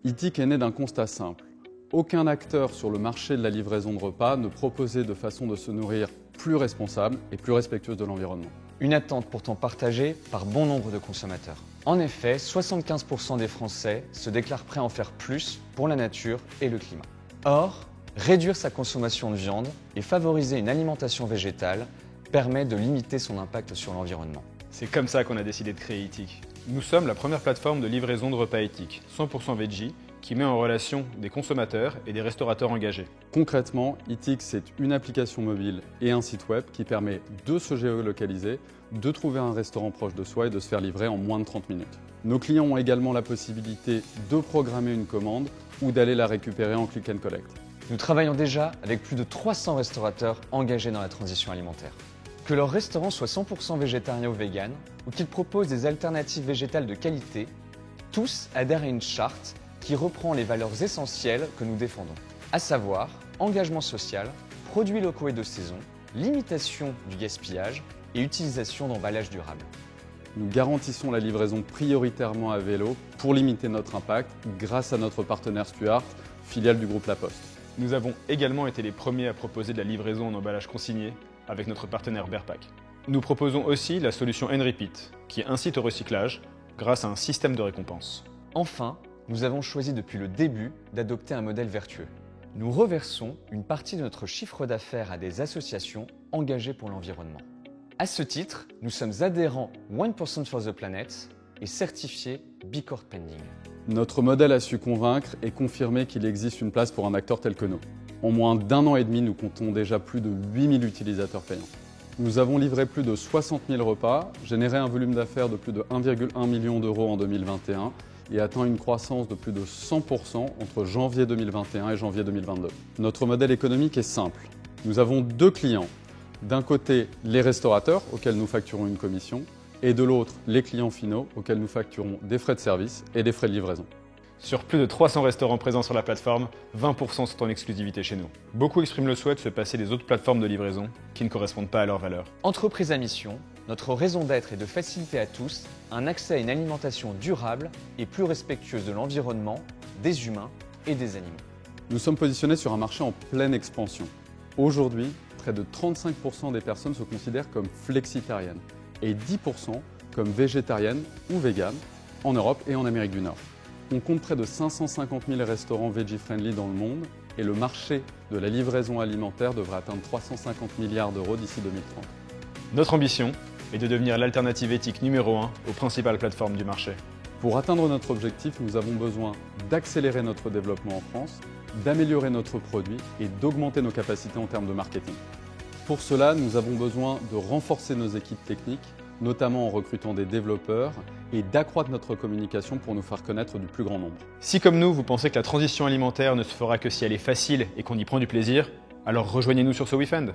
Eatix est né d'un constat simple. Aucun acteur sur le marché de la livraison de repas ne proposait de façon de se nourrir plus responsable et plus respectueuse de l'environnement. Une attente pourtant partagée par bon nombre de consommateurs. En effet, 75% des Français se déclarent prêts à en faire plus pour la nature et le climat. Or, réduire sa consommation de viande et favoriser une alimentation végétale permet de limiter son impact sur l'environnement. C'est comme ça qu'on a décidé de créer Eatix. Nous sommes la première plateforme de livraison de repas éthiques, 100% veggie, qui met en relation des consommateurs et des restaurateurs engagés. Concrètement, Eatix, c'est une application mobile et un site web qui permet de se géolocaliser, de trouver un restaurant proche de soi et de se faire livrer en moins de 30 minutes. Nos clients ont également la possibilité de programmer une commande ou d'aller la récupérer en click and collect. Nous travaillons déjà avec plus de 300 restaurateurs engagés dans la transition alimentaire. Que leur restaurant soit 100% végétarien ou vegan, ou qu'ils proposent des alternatives végétales de qualité, tous adhèrent à une charte qui reprend les valeurs essentielles que nous défendons, à savoir engagement social, produits locaux et de saison, limitation du gaspillage et utilisation d'emballages durables. Nous garantissons la livraison prioritairement à vélo pour limiter notre impact grâce à notre partenaire Stuart, filiale du groupe La Poste. Nous avons également été les premiers à proposer de la livraison en emballage consigné avec notre partenaire Bearpack. Nous proposons aussi la solution N-Repeat, qui incite au recyclage grâce à un système de récompense. Enfin, nous avons choisi depuis le début d'adopter un modèle vertueux. Nous reversons une partie de notre chiffre d'affaires à des associations engagées pour l'environnement. À ce titre, nous sommes adhérents 1% for the Planet et certifiés B Corp Pending. Notre modèle a su convaincre et confirmer qu'il existe une place pour un acteur tel que nous. En moins d'1 an et demi, nous comptons déjà plus de 8000 utilisateurs payants. Nous avons livré plus de 60 000 repas, généré un volume d'affaires de plus de 1,1 million d'euros en 2021 et atteint une croissance de plus de 100% entre janvier 2021 et janvier 2022. Notre modèle économique est simple. Nous avons deux clients. D'un côté, les restaurateurs, auxquels nous facturons une commission, et de l'autre, les clients finaux, auxquels nous facturons des frais de service et des frais de livraison. Sur plus de 300 restaurants présents sur la plateforme, 20% sont en exclusivité chez nous. Beaucoup expriment le souhait de se passer des autres plateformes de livraison qui ne correspondent pas à leurs valeurs. Entreprise à mission, notre raison d'être est de faciliter à tous un accès à une alimentation durable et plus respectueuse de l'environnement, des humains et des animaux. Nous sommes positionnés sur un marché en pleine expansion. Aujourd'hui, près de 35% des personnes se considèrent comme flexitariennes et 10% comme végétariennes ou véganes en Europe et en Amérique du Nord. On compte près de 550 000 restaurants veggie-friendly dans le monde et le marché de la livraison alimentaire devrait atteindre 350 milliards d'euros d'ici 2030. Notre ambition est de devenir l'alternative éthique numéro 1 aux principales plateformes du marché. Pour atteindre notre objectif, nous avons besoin d'accélérer notre développement en France, d'améliorer notre produit et d'augmenter nos capacités en termes de marketing. Pour cela, nous avons besoin de renforcer nos équipes techniques, notamment en recrutant des développeurs, et d'accroître notre communication pour nous faire connaître du plus grand nombre. Si comme nous, vous pensez que la transition alimentaire ne se fera que si elle est facile et qu'on y prend du plaisir, alors rejoignez-nous sur ce WeFend.